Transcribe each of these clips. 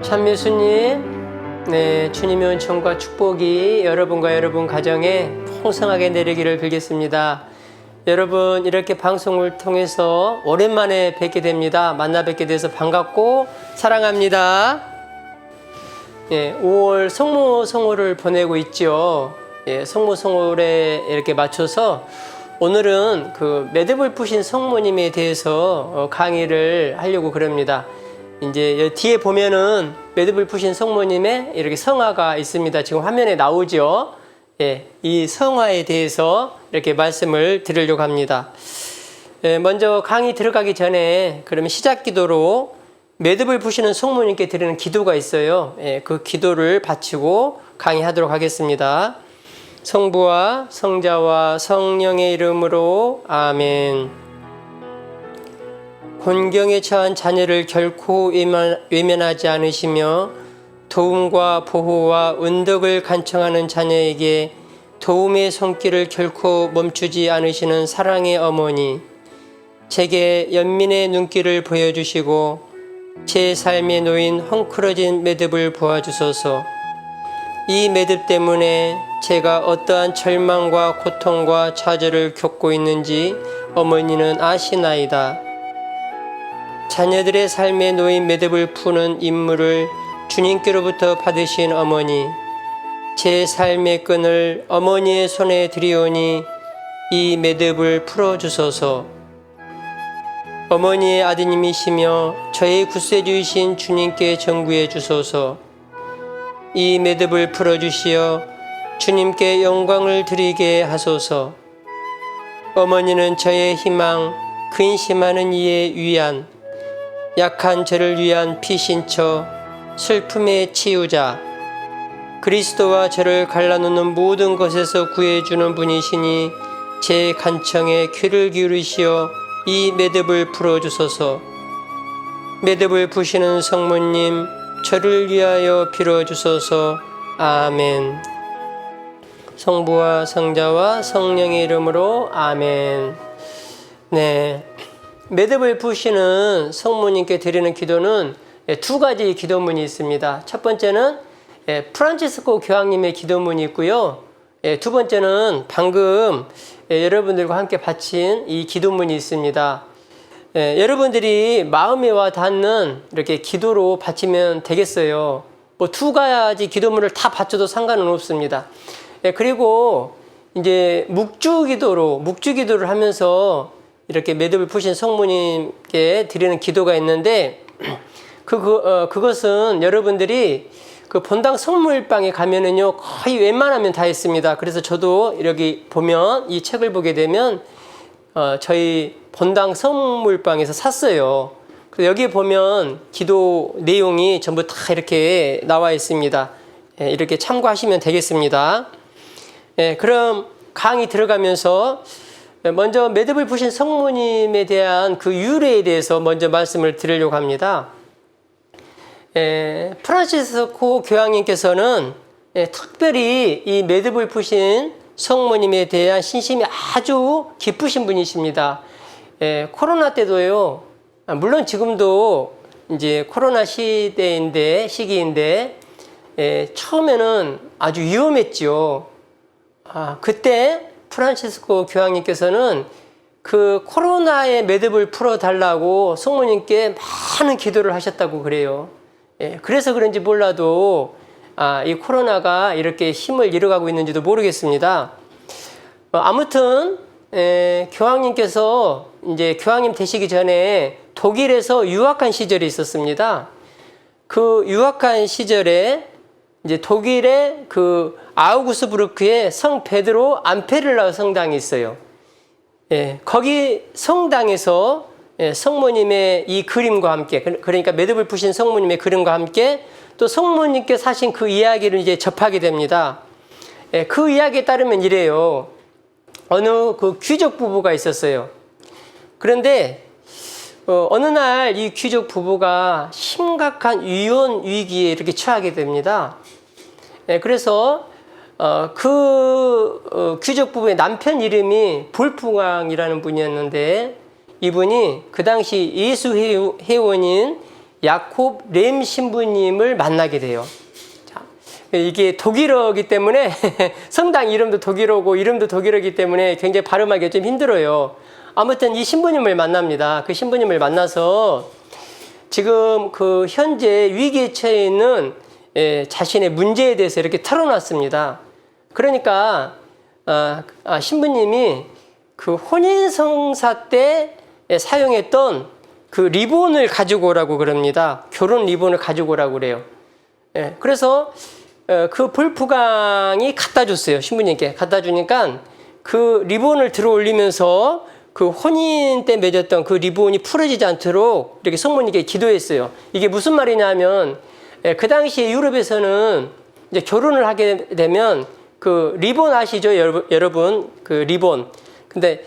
참 예수님, 네, 주님의 은총과 축복이 여러분과 여러분 가정에 풍성하게 내리기를 빌겠습니다. 여러분, 이렇게 방송을 통해서 오랜만에 뵙게 됩니다. 만나 뵙게 돼서 반갑고 사랑합니다. 5월 성모성호를 보내고 있죠. 성모성호에 이렇게 맞춰서 오늘은 그 매듭을 푸신 성모님에 대해서 강의를 하려고 그럽니다. 이제 뒤에 보면은 매듭을 푸신 성모님의 이렇게 성화가 있습니다. 지금 화면에 나오죠. 이 성화에 대해서 이렇게 말씀을 드리려고 합니다. 먼저 강의 들어가기 전에 그러면 시작 기도로 매듭을 푸시는 성모님께 드리는 기도가 있어요. 그 기도를 바치고 강의하도록 하겠습니다. 성부와 성자와 성령의 이름으로 아멘. 곤경에 처한 자녀를 결코 외면하지 않으시며 도움과 보호와 은덕을 간청하는 자녀에게 도움의 손길을 결코 멈추지 않으시는 사랑의 어머니, 제게 연민의 눈길을 보여주시고 제 삶에 놓인 헝클어진 매듭을 보아주소서. 이 매듭 때문에 제가 어떠한 절망과 고통과 좌절을 겪고 있는지 어머니는 아시나이다. 자녀들의 삶에 놓인 매듭을 푸는 임무를 주님께로부터 받으신 어머니, 제 삶의 끈을 어머니의 손에 드리오니 이 매듭을 풀어주소서. 어머니의 아드님이시며 저의 구세주이신 주님께 전구해 주소서. 이 매듭을 풀어주시어 주님께 영광을 드리게 하소서. 어머니는 저의 희망, 근심하는 이의 위안, 약한 저를 위한 피신처, 슬픔의 치유자, 그리스도와 저를 갈라놓는 모든 것에서 구해주는 분이시니 제 간청에 귀를 기울이시어 이 매듭을 풀어주소서. 매듭을 푸시는 성모님, 저를 위하여 빌어주소서. 아멘. 성부와 성자와 성령의 이름으로 아멘. 네. 매듭을 푸시는 성모님께 드리는 기도는 두 가지 기도문이 있습니다. 첫 번째는 프란치스코 교황님의 기도문이 있고요. 두 번째는 방금 여러분들과 함께 바친 이 기도문이 있습니다. 여러분들이 마음에 와 닿는 이렇게 기도로 바치면 되겠어요. 뭐 두 가지 기도문을 다 바쳐도 상관은 없습니다. 그리고 이제 묵주기도를 하면서 이렇게 매듭을 푸신 성모님께 드리는 기도가 있는데 그것은 여러분들이 그 본당 성물방에 가면은요 거의 웬만하면 다 있습니다. 그래서 저도 여기 보면 이 책을 보게 되면 저희 본당 성물방에서 샀어요. 그래서 여기에 보면 기도 내용이 전부 다 이렇게 나와 있습니다. 이렇게 참고하시면 되겠습니다. 그럼 강의 들어가면서 먼저 매듭을 푸신 성모님에 대한 그 유래에 대해서 먼저 말씀을 드리려고 합니다. 프란치스코 교황님께서는 특별히 이 매듭을 푸신 성모님에 대한 신심이 아주 깊으신 분이십니다. 코로나 때도요, 물론 지금도 이제 코로나 시기인데 처음에는 아주 위험했죠. 그때 프란치스코 교황님께서는 그 코로나의 매듭을 풀어달라고 성모님께 많은 기도를 하셨다고 그래요. 그래서 그런지 몰라도 이 코로나가 이렇게 힘을 잃어가고 있는지도 모르겠습니다. 아무튼 교황님께서 이제 교황님 되시기 전에 독일에서 유학한 시절이 있었습니다. 그 유학한 시절에 이제 독일의 그 아우구스부르크에 성 베드로 암페를라 성당이 있어요. 거기 성당에서 성모님의 이 그림과 함께, 그러니까 매듭을 푸신 성모님의 그림과 함께 또 성모님께 사신 그 이야기를 이제 접하게 됩니다. 그 이야기에 따르면 이래요. 어느 그 귀족 부부가 있었어요. 그런데 어느 날 이 귀족 부부가 심각한 이혼 위기에 이렇게 처하게 됩니다. 그래서 귀족 부부의 남편 이름이 볼프강이라는 분이었는데 이분이 그 당시 예수 회원인 야콥 렘 신부님을 만나게 돼요. 자, 이게 독일어이기 때문에 성당 이름도 독일어고 이름도 독일어이기 때문에 굉장히 발음하기 좀 힘들어요. 아무튼 이 신부님을 만납니다. 그 신부님을 만나서 지금 그 현재 위기에 처해 있는 자신의 문제에 대해서 이렇게 털어놨습니다. 그러니까 신부님이 그 혼인성사 때 사용했던 그 리본을 가지고 오라고 그럽니다. 결혼 리본을 가지고 오라고 그래요. 그래서 그 볼프강이 갖다 줬어요. 신부님께 갖다 주니까 그 리본을 들어 올리면서 그 혼인 때 맺었던 그 리본이 풀어지지 않도록 이렇게 성모님께 기도했어요. 이게 무슨 말이냐면 그 당시에 유럽에서는 이제 결혼을 하게 되면 그 리본 아시죠, 여러분? 그 리본. 근데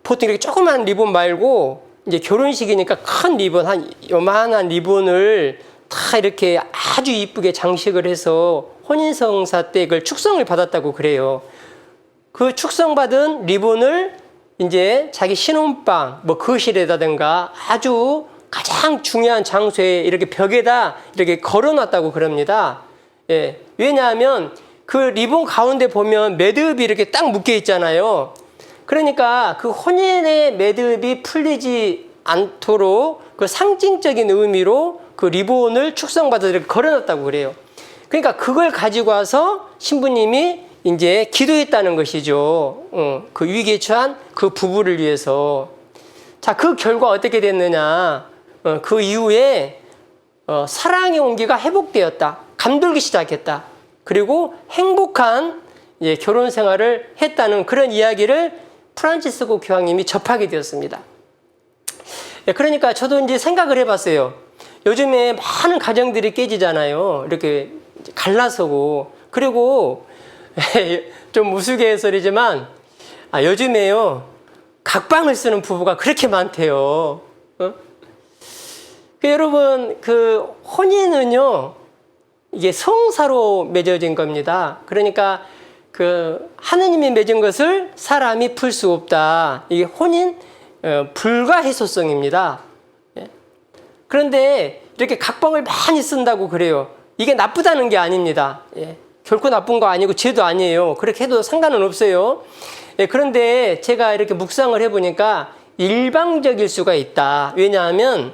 보통 이렇게 조그만 리본 말고 이제 결혼식이니까 큰 리본, 한 요만한 리본을 다 이렇게 아주 이쁘게 장식을 해서 혼인성사 때 그걸 축성을 받았다고 그래요. 그 축성받은 리본을 이제 자기 신혼방, 뭐 거실에다든가 아주 가장 중요한 장소에 이렇게 벽에다 이렇게 걸어놨다고 그럽니다. 왜냐하면 그 리본 가운데 보면 매듭이 이렇게 딱 묶여 있잖아요. 그러니까 그 혼인의 매듭이 풀리지 않도록 그 상징적인 의미로 그 리본을 축성받아서 이렇게 걸어놨다고 그래요. 그러니까 그걸 가지고 와서 신부님이 이제 기도했다는 것이죠. 그 위기에 처한 그 부부를 위해서. 자, 그 결과 어떻게 됐느냐. 그 이후에 사랑의 온기가 회복되었다. 감돌기 시작했다. 그리고 행복한 결혼 생활을 했다는 그런 이야기를 프란치스코 교황님이 접하게 되었습니다. 그러니까 저도 이제 생각을 해봤어요. 요즘에 많은 가정들이 깨지잖아요. 이렇게 갈라서고. 그리고 좀 우스갯소리지만 요즘에요 각방을 쓰는 부부가 그렇게 많대요. 여러분 그 혼인은요 이게 성사로 맺어진 겁니다. 그러니까 그 하느님이 맺은 것을 사람이 풀 수 없다. 이게 혼인 불가해소성입니다. 그런데 이렇게 각방을 많이 쓴다고 그래요. 이게 나쁘다는 게 아닙니다. 결코 나쁜 거 아니고 죄도 아니에요. 그렇게 해도 상관은 없어요. 그런데 제가 이렇게 묵상을 해보니까 일방적일 수가 있다. 왜냐하면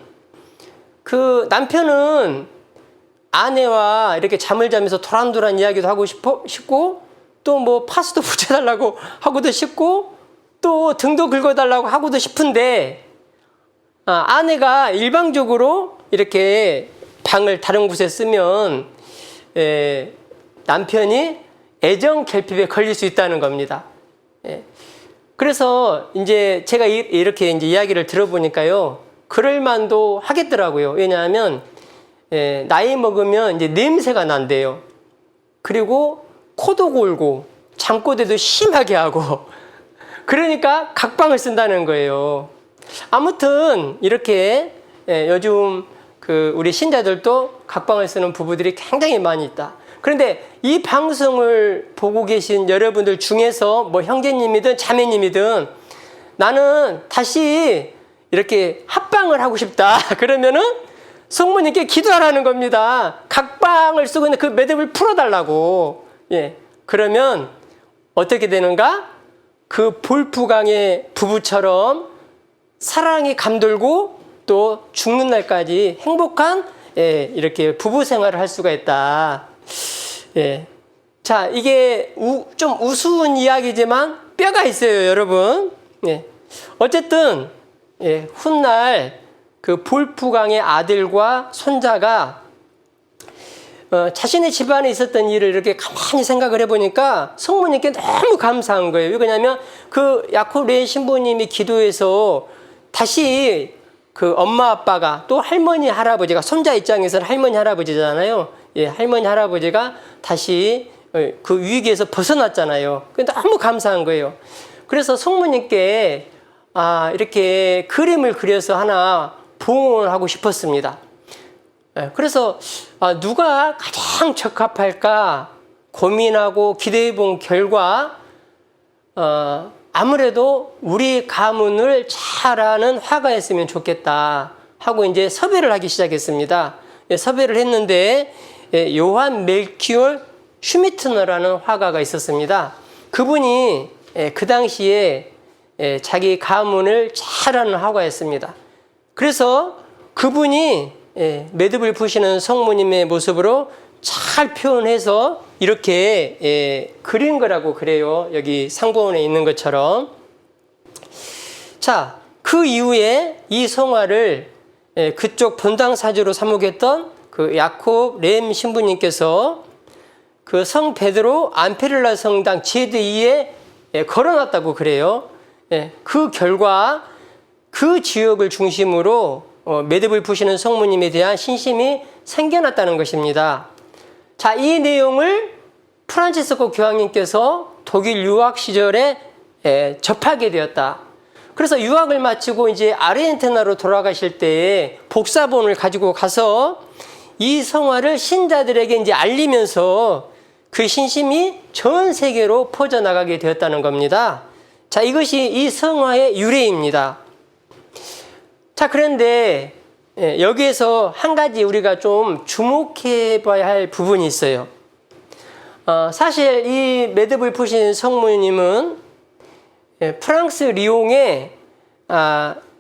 그 남편은 아내와 이렇게 잠을 자면서 도란도란 이야기도 하고 싶고 또 뭐 파스도 붙여달라고 하고도 싶고 또 등도 긁어달라고 하고도 싶은데 아내가 일방적으로 이렇게 방을 다른 곳에 쓰면 남편이 애정 결핍에 걸릴 수 있다는 겁니다. 그래서 이제 제가 이렇게 이제 이야기를 들어보니까요, 그럴 만도 하겠더라고요. 왜냐하면 나이 먹으면 이제 냄새가 난대요. 그리고 코도 골고 잠꼬대도 심하게 하고 그러니까 각방을 쓴다는 거예요. 아무튼 이렇게 요즘 그 우리 신자들도 각방을 쓰는 부부들이 굉장히 많이 있다. 그런데 이 방송을 보고 계신 여러분들 중에서 뭐 형제님이든 자매님이든 나는 다시 이렇게 합방을 하고 싶다. 그러면은 성모님께 기도하라는 겁니다. 각방을 쓰고 있는 그 매듭을 풀어달라고. 그러면 어떻게 되는가? 그 볼프강의 부부처럼 사랑이 감돌고 또 죽는 날까지 행복한 이렇게 부부 생활을 할 수가 있다. 자, 이게 좀 우스운 이야기지만 뼈가 있어요, 여러분. 어쨌든 훗날 그 볼프강의 아들과 손자가 자신의 집안에 있었던 일을 이렇게 가만히 생각을 해보니까 성모님께 너무 감사한 거예요. 왜 그러냐면 그 야콥 렘 신부님이 기도해서 다시 그 엄마 아빠가 또 할머니 할아버지가 손자 입장에서는 할머니 할아버지잖아요. 할머니 할아버지가 다시 그 위기에서 벗어났잖아요. 너무 감사한 거예요. 그래서 성모님께 이렇게 그림을 그려서 하나 봉헌하고 싶었습니다. 그래서 누가 가장 적합할까 고민하고 기대해 본 결과 아무래도 우리 가문을 잘 아는 화가였으면 좋겠다 하고 이제 섭외를 하기 시작했습니다. 섭외를 했는데 요한 멜키올 슈미트너라는 화가가 있었습니다. 그분이 그 당시에 자기 가문을 잘하는 화가였습니다. 그래서 그분이 매듭을 푸시는 성모님의 모습으로 잘 표현해서 이렇게 그린 거라고 그래요. 여기 상본에 있는 것처럼. 자, 그 이후에 이 성화를 그쪽 본당 사주로 사목했던 그 야콥 렘 신부님께서 그 성 베드로 안페를라 성당 제드2에 걸어놨다고 그래요. 그 결과 그 지역을 중심으로 매듭을 푸시는 성모님에 대한 신심이 생겨났다는 것입니다. 자, 이 내용을 프란치스코 교황님께서 독일 유학 시절에 접하게 되었다. 그래서 유학을 마치고 이제 아르헨티나로 돌아가실 때에 복사본을 가지고 가서 이 성화를 신자들에게 이제 알리면서 그 신심이 전 세계로 퍼져나가게 되었다는 겁니다. 자, 이것이 이 성화의 유래입니다. 자, 그런데 여기에서 한 가지 우리가 좀 주목해 봐야 할 부분이 있어요. 사실 이 매듭을 푸신 성모님은 프랑스 리옹에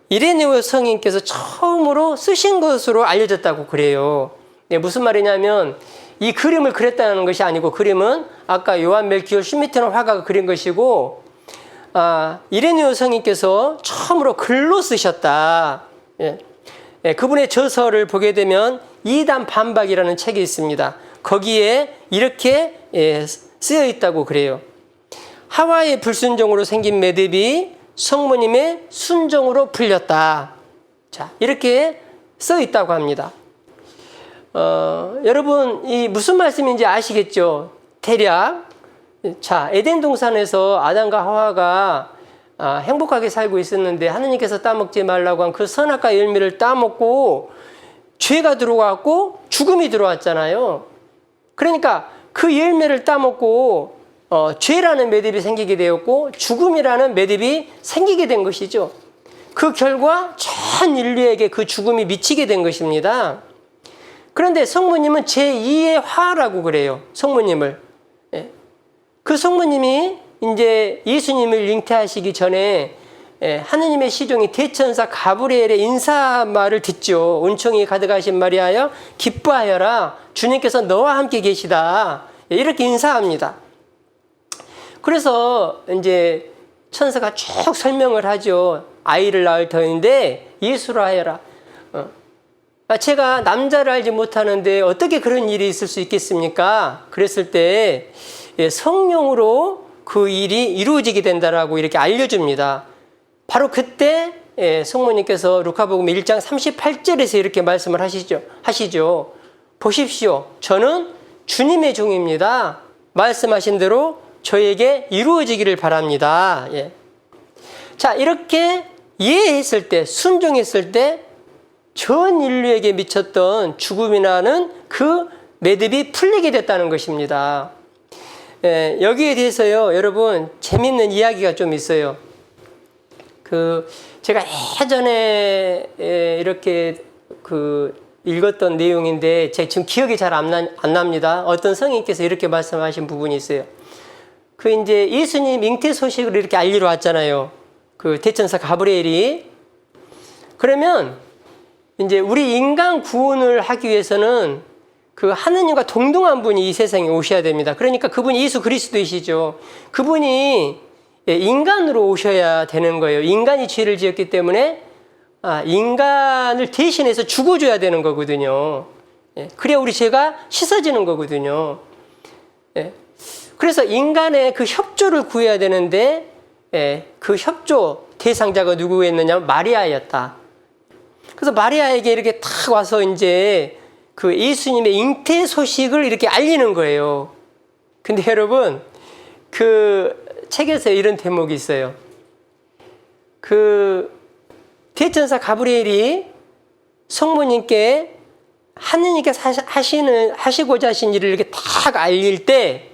이레네오 성인께서 처음으로 쓰신 것으로 알려졌다고 그래요. 무슨 말이냐면 이 그림을 그렸다는 것이 아니고, 그림은 아까 요한 멜키올 슈미트너 화가가 그린 것이고, 이레네오 성인께서 처음으로 글로 쓰셨다. 그분의 저서를 보게 되면 이단 반박이라는 책이 있습니다. 거기에 이렇게 쓰여 있다고 그래요. 하와의 불순종으로 생긴 매듭이 성모님의 순종으로 풀렸다. 자, 이렇게 써 있다고 합니다. 여러분, 이 무슨 말씀인지 아시겠죠? 대략. 자, 에덴 동산에서 아담과 하와가 행복하게 살고 있었는데 하느님께서 따먹지 말라고 한 그 선악과 열매를 따먹고 죄가 들어왔고 죽음이 들어왔잖아요. 그러니까 그 열매를 따먹고 죄라는 매듭이 생기게 되었고 죽음이라는 매듭이 생기게 된 것이죠. 그 결과 전 인류에게 그 죽음이 미치게 된 것입니다. 그런데 성모님은 제2의 화라고 그래요. 성모님을. 그 성모님이 이제 예수님을 잉태하시기 전에 하느님의 시종이 대천사 가브리엘의 인사말을 듣죠. 은총이 가득하신 마리아여 기뻐하여라, 주님께서 너와 함께 계시다. 이렇게 인사합니다. 그래서 이제 천사가 쭉 설명을 하죠. 아이를 낳을 터인데 예수라 하여라. 제가 남자를 알지 못하는데 어떻게 그런 일이 있을 수 있겠습니까? 그랬을 때 성령으로 그 일이 이루어지게 된다라고 이렇게 알려줍니다. 바로 그때 성모님께서 루카복음 1장 38절에서 이렇게 말씀을 하시죠. 보십시오. 저는 주님의 종입니다. 말씀하신 대로 저에게 이루어지기를 바랍니다. 자, 이렇게 이해했을 때, 순종했을 때 전 인류에게 미쳤던 죽음이라는 그 매듭이 풀리게 됐다는 것입니다. 여기에 대해서요, 여러분, 재밌는 이야기가 좀 있어요. 제가 예전에 이렇게 읽었던 내용인데, 제가 지금 기억이 잘 안 납니다. 어떤 성인께서 이렇게 말씀하신 부분이 있어요. 이제 예수님 잉태 소식을 이렇게 알리러 왔잖아요. 그 대천사 가브리엘이. 그러면 이제 우리 인간 구원을 하기 위해서는 그 하느님과 동등한 분이 이 세상에 오셔야 됩니다. 그러니까 그분이 예수 그리스도이시죠. 그분이 인간으로 오셔야 되는 거예요. 인간이 죄를 지었기 때문에 인간을 대신해서 죽어줘야 되는 거거든요. 그래야 우리 죄가 씻어지는 거거든요. 그래서 인간의 그 협조를 구해야 되는데 그 협조 대상자가 누구였느냐? 마리아였다. 그래서 마리아에게 이렇게 탁 와서 이제 그 예수님의 잉태 소식을 이렇게 알리는 거예요. 근데 여러분, 그 책에서 이런 대목이 있어요. 그 대천사 가브리엘이 성모님께 하느님께서 하시고자 하신 일을 이렇게 탁 알릴 때,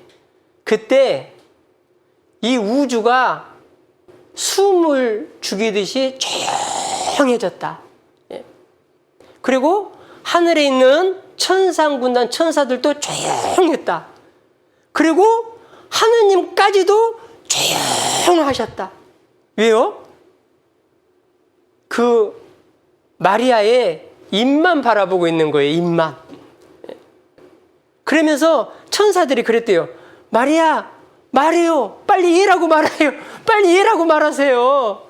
그때 이 우주가 숨을 죽이듯이 조용해졌다. 그리고 하늘에 있는 천상군단 천사들도 조용했다. 그리고 하느님까지도 조용하셨다. 왜요? 그 마리아의 입만 바라보고 있는 거예요. 입만. 그러면서 천사들이 그랬대요. 마리아, 말해요. 빨리 예라고 말해요. 빨리 예라고 말하세요.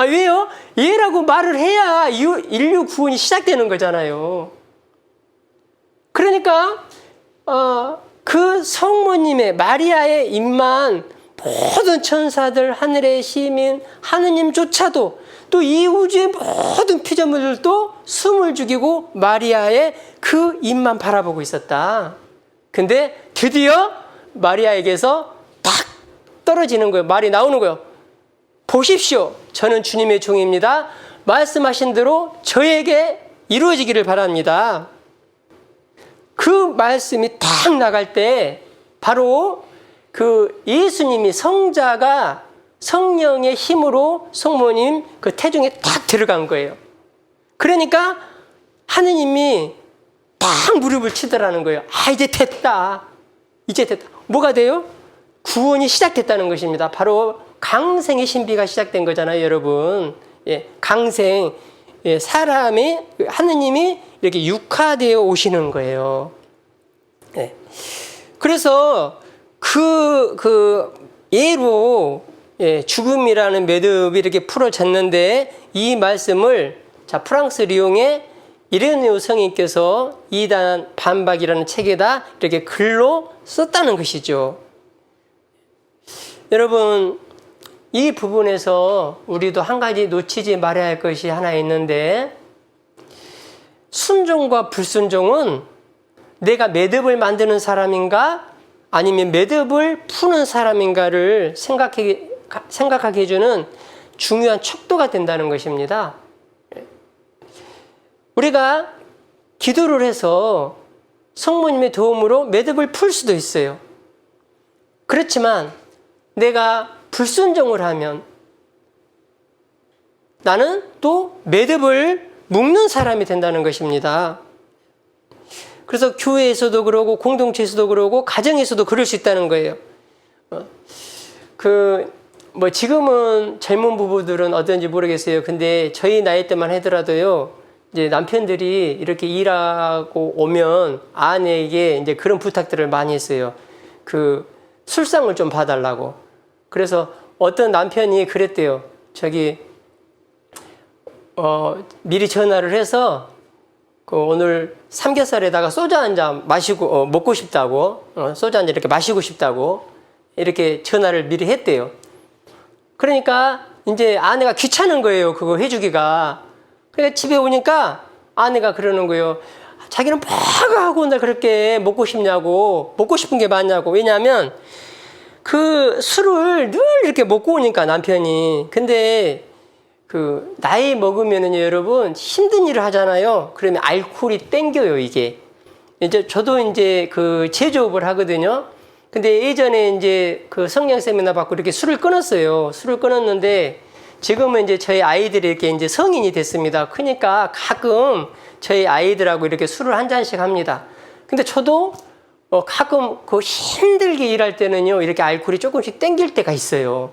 왜요? 예라고 말을 해야 인류 구원이 시작되는 거잖아요. 그러니까 그 성모님의 마리아의 입만 모든 천사들, 하늘의 시민, 하느님조차도 또 이 우주의 모든 피조물들도 숨을 죽이고 마리아의 그 입만 바라보고 있었다. 근데 드디어 마리아에게서 탁 떨어지는 거예요. 말이 나오는 거예요. 보십시오. 저는 주님의 종입니다. 말씀하신 대로 저에게 이루어지기를 바랍니다. 그 말씀이 탁 나갈 때 바로 그 예수님이 성자가 성령의 힘으로 성모님 그 태중에 딱 들어간 거예요. 그러니까 하느님이 딱 무릎을 치더라는 거예요. 이제 됐다. 이제 됐다. 뭐가 돼요? 구원이 시작됐다는 것입니다. 바로 강생의 신비가 시작된 거잖아요, 여러분. 강생. 사람이, 하느님이 이렇게 육화되어 오시는 거예요. 그래서 그 예로 죽음이라는 매듭이 이렇게 풀어졌는데 이 말씀을 프랑스 리옹의 이레네오 성인께서 이단 반박이라는 책에다 이렇게 글로 썼다는 것이죠. 여러분, 이 부분에서 우리도 한 가지 놓치지 말아야 할 것이 하나 있는데, 순종과 불순종은 내가 매듭을 만드는 사람인가 아니면 매듭을 푸는 사람인가를 생각하게 해주는 중요한 척도가 된다는 것입니다. 우리가 기도를 해서 성모님의 도움으로 매듭을 풀 수도 있어요. 그렇지만 내가 불순종을 하면 나는 또 매듭을 묶는 사람이 된다는 것입니다. 그래서 교회에서도 그러고 공동체에서도 그러고 가정에서도 그럴 수 있다는 거예요. 지금은 젊은 부부들은 어떤지 모르겠어요. 근데 저희 나이 때만 하더라도요, 이제 남편들이 이렇게 일하고 오면 아내에게 이제 그런 부탁들을 많이 했어요. 그 술상을 좀 봐달라고. 그래서 어떤 남편이 그랬대요. 미리 전화를 해서 오늘 삼겹살에다가 소주 한 잔 마시고 먹고 싶다고, 소주 한 잔 이렇게 마시고 싶다고 이렇게 전화를 미리 했대요. 그러니까 이제 아내가 귀찮은 거예요. 그거 해주기가. 그러니까 집에 오니까 아내가 그러는 거예요. 자기는 뭐가 하고 나 그렇게 먹고 싶냐고, 먹고 싶은 게 많냐고. 왜냐하면 그 술을 늘 이렇게 먹고 오니까 남편이. 근데 그 나이 먹으면은요, 여러분, 힘든 일을 하잖아요. 그러면 알코올이 땡겨요, 이게. 이제 저도 이제 그 제조업을 하거든요. 근데 예전에 이제 그 성령 세미나 받고 이렇게 술을 끊었어요. 술을 끊었는데 지금은 이제 저희 아이들이 이렇게 이제 성인이 됐습니다. 그러니까 가끔 저희 아이들하고 이렇게 술을 한 잔씩 합니다. 근데 저도 가끔 그 힘들게 일할 때는요, 이렇게 알코올이 조금씩 땡길 때가 있어요.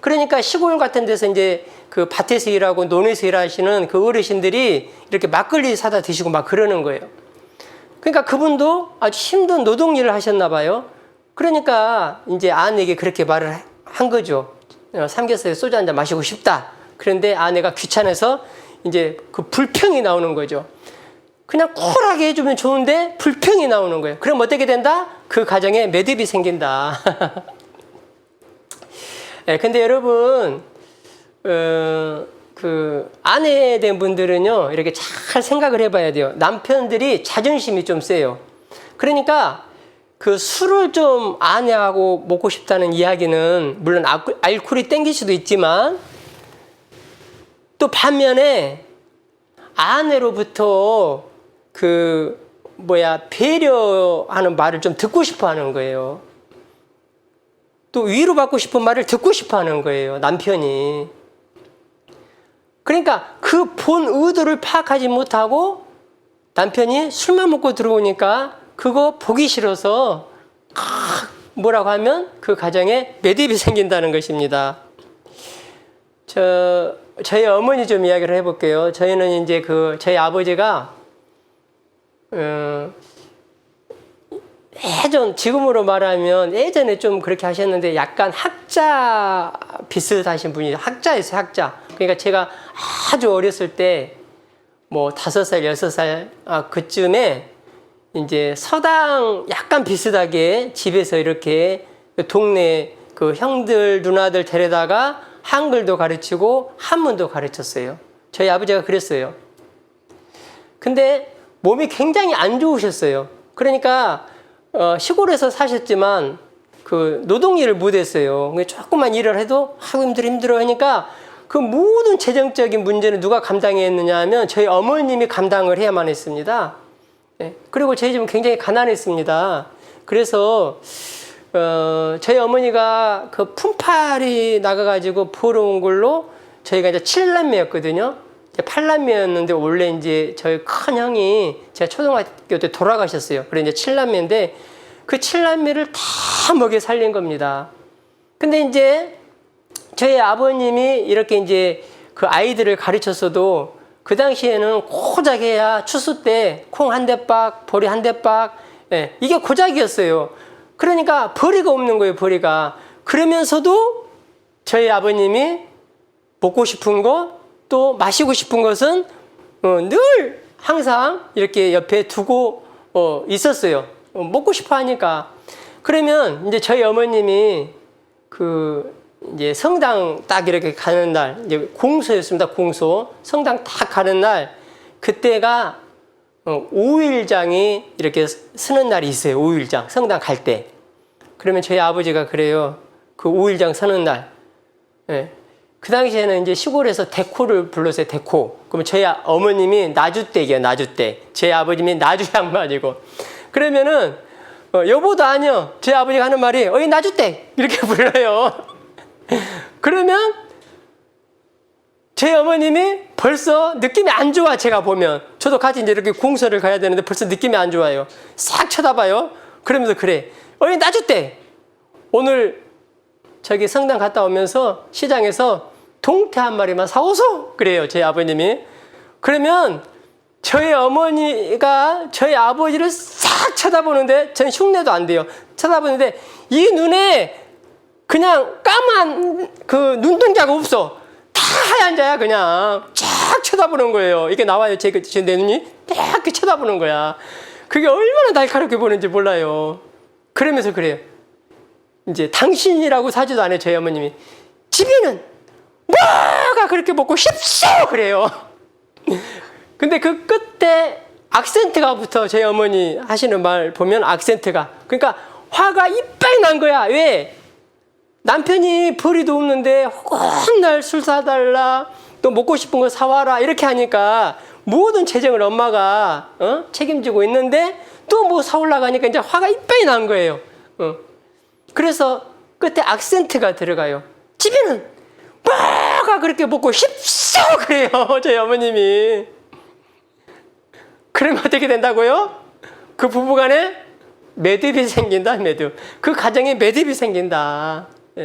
그러니까 시골 같은 데서 이제 그 밭에서 일하고 논에서 일하시는 그 어르신들이 이렇게 막걸리 사다 드시고 막 그러는 거예요. 그러니까 그분도 아주 힘든 노동 일을 하셨나 봐요. 그러니까 이제 아내에게 그렇게 말을 한 거죠. 삼겹살에 소주 한 잔 마시고 싶다. 그런데 아내가 귀찮아서 이제 그 불평이 나오는 거죠. 그냥 쿨하게 해주면 좋은데 불평이 나오는 거예요. 그럼 어떻게 된다? 그 가정에 매듭이 생긴다. 근데 여러분, 그 아내 된 분들은요, 이렇게 잘 생각을 해봐야 돼요. 남편들이 자존심이 좀 세요. 그러니까 그 술을 좀 아내하고 먹고 싶다는 이야기는 물론 알코올이 땡길 수도 있지만, 또 반면에 아내로부터 배려하는 말을 좀 듣고 싶어 하는 거예요. 또 위로받고 싶은 말을 듣고 싶어 하는 거예요, 남편이. 그러니까 그 본 의도를 파악하지 못하고 남편이 술만 먹고 들어오니까 그거 보기 싫어서 뭐라고 하면 그 가정에 매듭이 생긴다는 것입니다. 저희 어머니 좀 이야기를 해볼게요. 저희는 이제 저희 아버지가 예전 지금으로 말하면 예전에 좀 그렇게 하셨는데 약간 학자 비슷하신 분이 학자였어요. 학자. 그러니까 제가 아주 어렸을 때 뭐 5살, 6살 그쯤에 이제 서당 약간 비슷하게 집에서 이렇게 동네 그 형들 누나들 데려다가 한글도 가르치고 한문도 가르쳤어요. 저희 아버지가 그랬어요. 근데 몸이 굉장히 안 좋으셨어요. 그러니까 시골에서 사셨지만 그 노동일을 못 했어요. 조금만 일을 해도 아이고 힘들어 하니까 그 모든 재정적인 문제는 누가 감당했느냐 하면 저희 어머님이 감당을 해야만 했습니다. 네. 그리고 저희 집은 굉장히 가난했습니다. 그래서 저희 어머니가 그 품팔이 나가가지고 벌어온 걸로 저희가 이제 7남매였거든요. 8남매였는데 원래 이제 저희 큰 형이 제가 초등학교 때 돌아가셨어요. 그래 이제 7남매인데 그 7남매를 다 먹여 살린 겁니다. 근데 이제 저희 아버님이 이렇게 이제 그 아이들을 가르쳤어도 그 당시에는 고작 해야 추수 때 콩 한 대박, 보리 한 대박, 예, 이게 고작이었어요. 그러니까 벌이가 없는 거예요, 벌이가. 그러면서도 저희 아버님이 먹고 싶은 거, 또 마시고 싶은 것은 늘 항상 이렇게 옆에 두고 있었어요. 먹고 싶어 하니까. 그러면 이제 저희 어머님이 이제 성당 딱 이렇게 가는 날, 이제 공소였습니다. 공소. 성당 딱 가는 날, 그때가 5일장이 이렇게 서는 날이 있어요. 5일장. 성당 갈 때. 그러면 저희 아버지가 그래요. 그 5일장 서는 날. 예. 그 당시에는 이제 시골에서 대코를 불렀어요. 대코. 그러면 저희 어머님이 나주댁이에요. 나주댁. 제 아버님이 나주 양반이고. 그러면은 여보도 아니요. 제 아버지가 하는 말이 어이 나주댁 이렇게 불러요. 그러면 제 어머님이 벌써 느낌이 안 좋아. 제가 보면 저도 같이 이제 이렇게 공서를 가야 되는데 벌써 느낌이 안 좋아요. 싹 쳐다봐요. 그러면서 그래 어이 나주댁 오늘 저기 성당 갔다 오면서 시장에서 동태 한 마리만 사오소 그래요. 제 아버님이. 그러면 저희 어머니가 저희 아버지를 싹 쳐다보는데 전 흉내도 안 돼요. 쳐다보는데 이 눈에 그냥 까만 그 눈동자가 없어. 다 하얀 자야 그냥 쫙 쳐다보는 거예요. 이게 나와요. 내 눈이 딱 이렇게 쳐다보는 거야. 그게 얼마나 날카롭게 보는지 몰라요. 그러면서 그래요. 이제 당신이라고 사지도 않아요. 저희 어머님이. 집에는 뭐가 그렇게 먹고 싶소 그래요. 근데 그 끝에 악센트가 붙어. 저희 어머니 하시는 말 보면 악센트가. 그러니까 화가 이빨 난 거야. 왜? 남편이 벌이도 없는데 맨날 술 사달라 또 먹고 싶은 거 사와라 이렇게 하니까 모든 재정을 엄마가 책임지고 있는데 또 뭐 사올라고 하니까 이제 화가 이빨이 난 거예요. 그래서 끝에 악센트가 들어가요. 집에는 뭐가 그렇게 먹고 싶소 그래요. 저희 어머님이. 그러면 어떻게 된다고요? 그 부부간에 매듭이 생긴다. 매듭. 그 가정에 매듭이 생긴다. 예.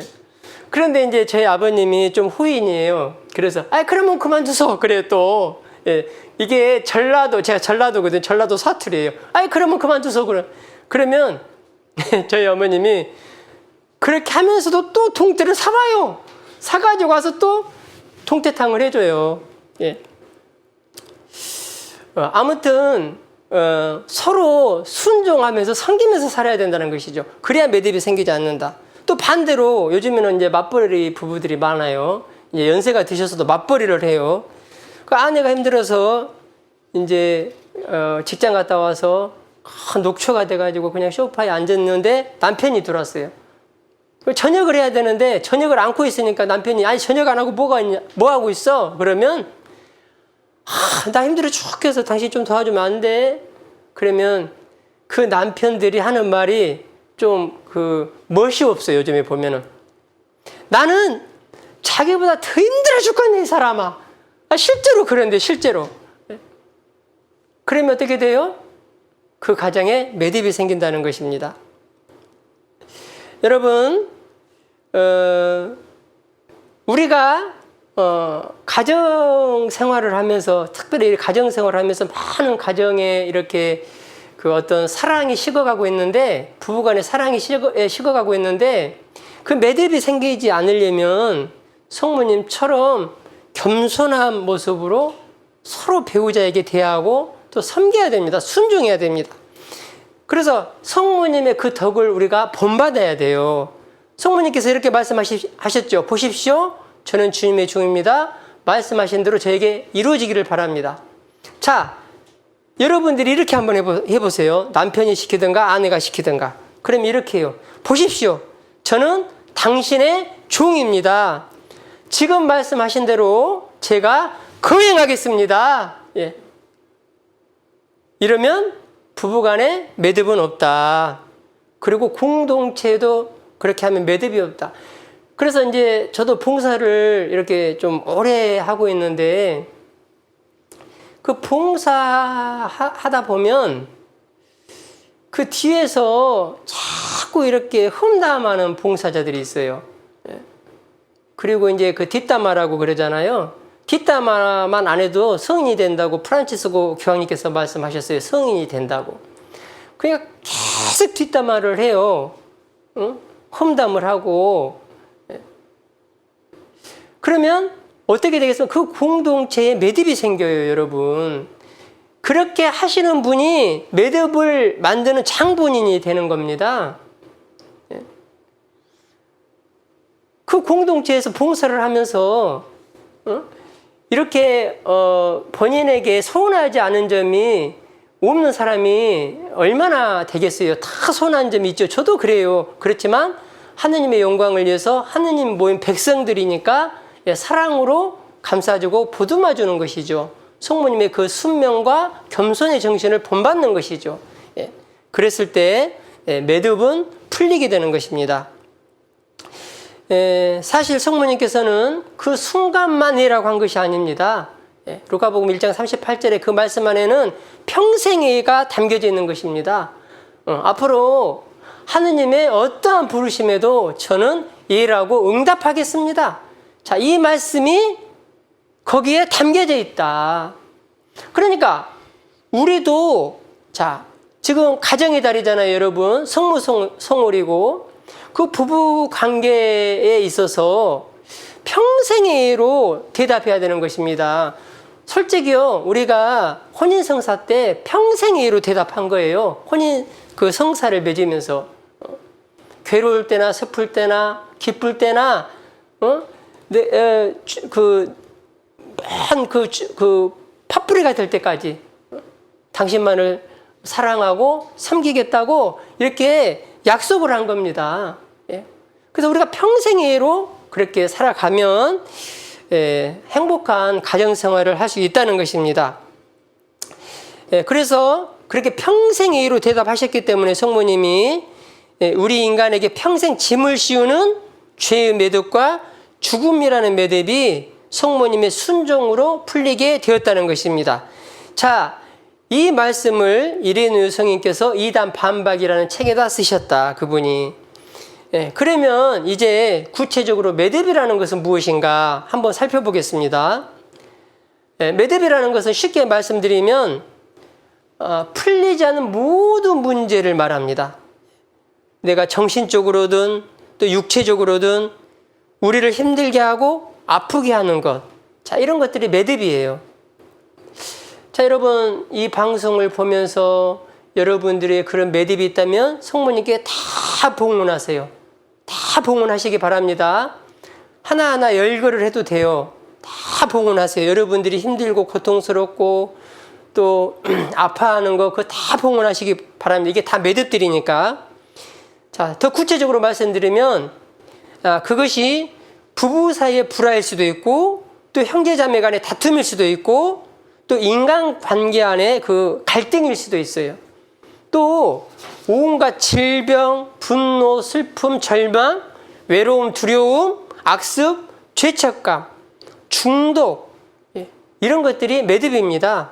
그런데 이제 저희 아버님이 좀 후인이에요. 그래서 그러면 그만두소 그래요. 또 예. 이게 제가 전라도거든요. 전라도 사투리예요. 그러면 그만두소 그러면 저희 어머님이 그렇게 하면서도 또 동태를 사와요. 사가지고 와서 또 동태탕을 해줘요. 예. 아무튼 서로 순종하면서 섬기면서 살아야 된다는 것이죠. 그래야 매듭이 생기지 않는다. 또 반대로 요즘에는 이제 맞벌이 부부들이 많아요. 이제 연세가 드셔서도 맞벌이를 해요. 그 아내가 힘들어서 이제 직장 갔다 와서 녹초가 돼가지고 그냥 소파에 앉았는데 남편이 들어왔어요. 저녁을 해야 되는데 저녁을 안고 있으니까 남편이 저녁 안 하고 뭐 하고 있어? 그러면 나 힘들어 죽겠어. 당신 좀 도와주면 안 돼? 그러면 그 남편들이 하는 말이 좀 멋이 없어요. 요즘에 보면은 나는 자기보다 더 힘들어 죽겠네 이 사람아. 실제로 그런데 실제로. 그러면 어떻게 돼요? 그 가정에 매듭이 생긴다는 것입니다. 여러분, 우리가 가정 생활을 하면서, 특별히 가정 생활을 하면서 많은 가정에 이렇게 그 어떤 사랑이 식어가고 있는데, 부부간의 사랑이 식어가고 있는데, 그 매듭이 생기지 않으려면 성모님처럼 겸손한 모습으로 서로 배우자에게 대하고 또 섬겨야 됩니다. 순종해야 됩니다. 그래서 성모님의 그 덕을 우리가 본받아야 돼요. 성모님께서 이렇게 말씀하셨죠. 보십시오. 저는 주님의 종입니다. 말씀하신 대로 저에게 이루어지기를 바랍니다. 자, 여러분들이 이렇게 한번 해보세요. 남편이 시키든가 아내가 시키든가. 그럼 이렇게 해요. 보십시오. 저는 당신의 종입니다. 지금 말씀하신 대로 제가 거행하겠습니다. 예. 이러면 부부간에 매듭은 없다. 그리고 공동체도 그렇게 하면 매듭이 없다. 그래서 이제 저도 봉사를 이렇게 좀 오래 하고 있는데, 그 봉사하다 보면 그 뒤에서 자꾸 이렇게 험담하는 봉사자들이 있어요. 그리고 이제 그 뒷담화라고 그러잖아요. 뒷담화만 안 해도 성인이 된다고 프란치스코 교황님께서 말씀하셨어요. 성인이 된다고. 그러니까 계속 뒷담화를 해요. 응? 험담을 하고. 그러면 어떻게 되겠습니까? 그 공동체에 매듭이 생겨요, 여러분. 그렇게 하시는 분이 매듭을 만드는 장본인이 되는 겁니다. 그 공동체에서 봉사를 하면서 이렇게 본인에게 서운하지 않은 점이 없는 사람이 얼마나 되겠어요? 다 서운한 점이 있죠. 저도 그래요. 그렇지만 하느님의 영광을 위해서 하느님 모인 백성들이니까 사랑으로 감싸주고 보듬어주는 것이죠. 성모님의 그 순명과 겸손의 정신을 본받는 것이죠. 그랬을 때 매듭은 풀리게 되는 것입니다. 사실 성모님께서는 그 순간만이라고 한 것이 아닙니다. 루카복음 1장 38절에 그 말씀 안에는 평생애가 담겨져 있는 것입니다. 앞으로 하느님의 어떠한 부르심에도 저는 예라고 응답하겠습니다. 자, 이 말씀이 거기에 담겨져 있다. 그러니까 우리도 자, 지금 가정의 달이잖아요, 여러분. 성모성월이고 그 부부 관계에 있어서 평생애로 대답해야 되는 것입니다. 솔직히요, 우리가 혼인성사 때 평생애로 대답한 거예요. 혼인 그 성사를 맺으면서 괴로울 때나 슬플 때나 기쁠 때나 팥뿌리가 될 때까지 당신만을 사랑하고 섬기겠다고 이렇게 약속을 한 겁니다. 그래서 우리가 평생애로 그렇게 살아가면 행복한 가정생활을 할 수 있다는 것입니다. 그래서 그렇게 평생애로 대답하셨기 때문에 성모님이 우리 인간에게 평생 짐을 씌우는 죄의 매듭과 죽음이라는 매듭이 성모님의 순종으로 풀리게 되었다는 것입니다. 자, 이 말씀을 이레네 여성님께서 이단 반박이라는 책에다 쓰셨다. 그분이. 그러면 이제 구체적으로 매듭이라는 것은 무엇인가 한번 살펴보겠습니다. 매듭이라는 것은 쉽게 말씀드리면 풀리지 않은 모든 문제를 말합니다. 내가 정신적으로든 또 육체적으로든 우리를 힘들게 하고 아프게 하는 것. 자, 이런 것들이 매듭이에요. 자, 여러분, 이 방송을 보면서 여러분들의 그런 매듭이 있다면 성모님께 다 봉헌하세요. 다 봉헌하시기 바랍니다. 하나하나 열거를 해도 돼요. 다 봉헌하세요. 여러분들이 힘들고 고통스럽고 또 아파하는 거 그거 다 봉헌하시기 바랍니다. 이게 다 매듭들이니까. 자, 더 구체적으로 말씀드리면 그것이 부부 사이의 불화일 수도 있고 또 형제자매 간의 다툼일 수도 있고 또 인간관계 안에 그 갈등일 수도 있어요. 또 온갖 질병, 분노, 슬픔, 절망, 외로움, 두려움, 악습, 죄책감, 중독 이런 것들이 매듭입니다.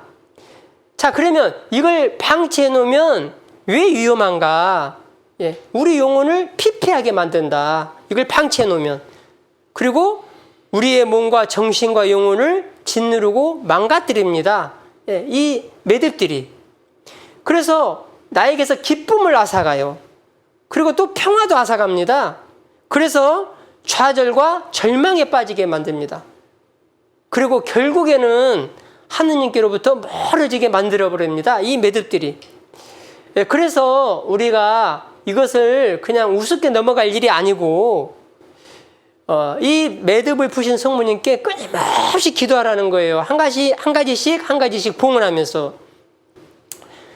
자, 그러면 이걸 방치해 놓으면 왜 위험한가? 예, 우리 영혼을 피폐하게 만든다. 이걸 방치해 놓으면. 그리고 우리의 몸과 정신과 영혼을 짓누르고 망가뜨립니다. 예, 이 매듭들이. 그래서 나에게서 기쁨을 앗아가요. 그리고 또 평화도 앗아갑니다. 그래서 좌절과 절망에 빠지게 만듭니다. 그리고 결국에는 하느님께로부터 멀어지게 만들어버립니다. 이 매듭들이. 예, 그래서 우리가 이것을 그냥 우습게 넘어갈 일이 아니고 이 매듭을 푸신 성모님께 끊임없이 기도하라는 거예요. 한 가지씩 봉헌하면서.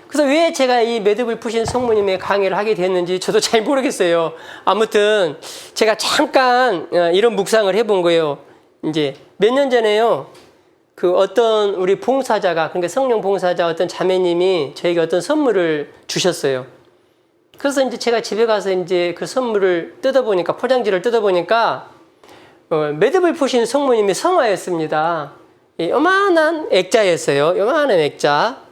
그래서 왜 제가 이 매듭을 푸신 성모님의 강의를 하게 됐는지 저도 잘 모르겠어요. 아무튼 제가 잠깐 이런 묵상을 해본 거예요. 이제 몇 년 전에요. 그 어떤 우리 봉사자가, 그러니까 성령 봉사자 어떤 자매님이 저에게 어떤 선물을 주셨어요. 그래서 이제 제가 집에 가서 이제 그 선물을 뜯어보니까, 포장지를 뜯어보니까 매듭을 푸신 성모님의 성화였습니다. 요만한 액자였어요. 요만한 액자.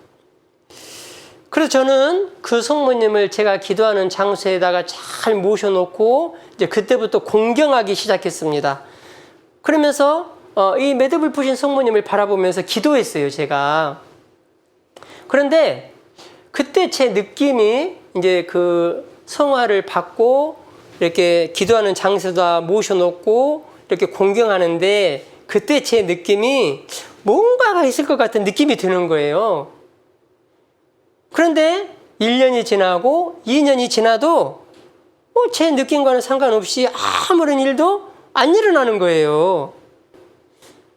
그래서 저는 그 성모님을 제가 기도하는 장소에다가 잘 모셔놓고 이제 그때부터 공경하기 시작했습니다. 그러면서 이 매듭을 푸신 성모님을 바라보면서 기도했어요, 제가. 그런데 그때 제 느낌이 이제 그 성화를 받고 이렇게 기도하는 장소에다 모셔놓고 이렇게 공경하는데 그때 제 느낌이 뭔가가 있을 것 같은 느낌이 드는 거예요. 그런데 1년이 지나고 2년이 지나도 제 느낌과는 상관없이 아무런 일도 안 일어나는 거예요.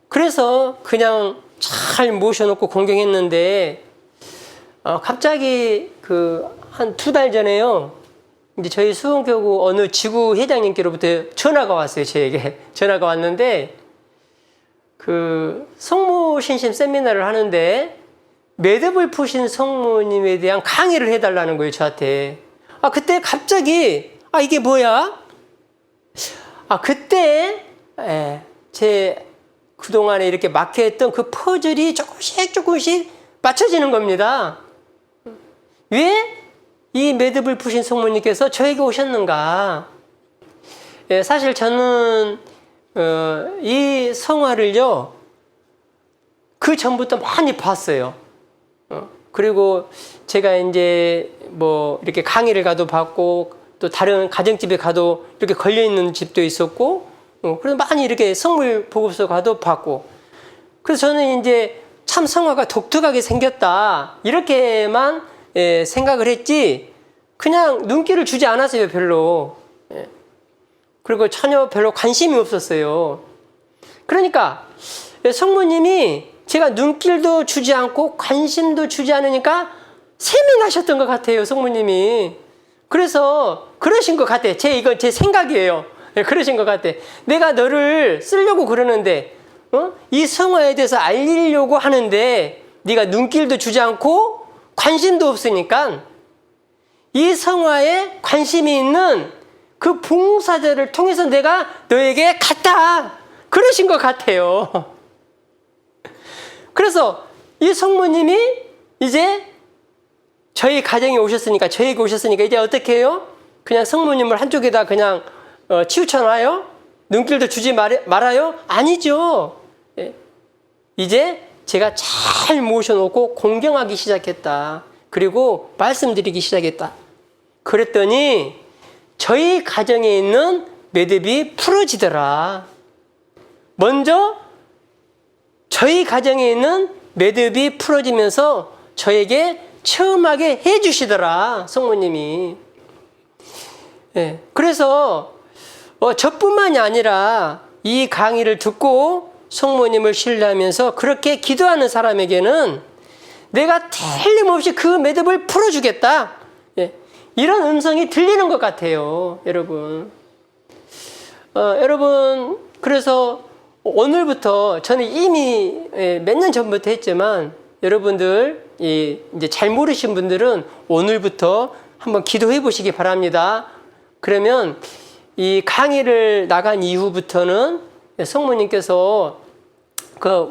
그래서 그냥 잘 모셔놓고 공경했는데 갑자기 한 2달 전에요. 이제 저희 수원교구 어느 지구 회장님께로부터 전화가 왔어요. 저에게 전화가 왔는데 그 성모신심 세미나를 하는데 매듭을 푸신 성모님에 대한 강의를 해달라는 거예요, 저한테. 그때 갑자기 이게 뭐야? 그때 제 그동안에 이렇게 막혀있던 그 퍼즐이 조금씩 맞춰지는 겁니다. 왜 이 매듭을 푸신 성모님께서 저에게 오셨는가? 사실 저는 이 성화를요 그 전부터 많이 봤어요. 그리고 제가 이제 뭐 이렇게 강의를 가도 받고 또 다른 가정집에 가도 이렇게 걸려있는 집도 있었고 그래서 많이 이렇게 성물 보급소 가도 받고 그래서 저는 이제 참 성화가 독특하게 생겼다 이렇게만 생각을 했지 그냥 눈길을 주지 않았어요, 별로. 그리고 전혀 별로 관심이 없었어요. 그러니까 성모님이 제가 눈길도 주지 않고 관심도 주지 않으니까 셈이 나셨던 것 같아요, 성모님이. 그래서 그러신 것 같아. 이건 제 생각이에요. 그러신 것 같아. 내가 너를 쓰려고 그러는데 이 성화에 대해서 알리려고 하는데 네가 눈길도 주지 않고 관심도 없으니까 이 성화에 관심이 있는 그 봉사자를 통해서 내가 너에게 갔다. 그러신 것 같아요. 그래서 이 성모님이 이제 저희 가정에 오셨으니까, 저에게 오셨으니까 이제 어떻게 해요? 그냥 성모님을 한쪽에다 그냥 치우쳐놔요? 눈길도 주지 말아요? 아니죠. 이제 제가 잘 모셔놓고 공경하기 시작했다. 그리고 말씀드리기 시작했다. 그랬더니 저희 가정에 있는 매듭이 풀어지더라. 먼저 저희 가정에 있는 매듭이 풀어지면서 저에게 체험하게 해주시더라, 성모님이. 그래서 저뿐만이 아니라 이 강의를 듣고 성모님을 신뢰하면서 그렇게 기도하는 사람에게는 내가 틀림없이 그 매듭을 풀어주겠다. 이런 음성이 들리는 것 같아요, 여러분. 여러분, 그래서 오늘부터 저는 이미 몇 년 전부터 했지만 여러분들 이제 잘 모르신 분들은 오늘부터 한번 기도해 보시기 바랍니다. 그러면 이 강의를 나간 이후부터는 성모님께서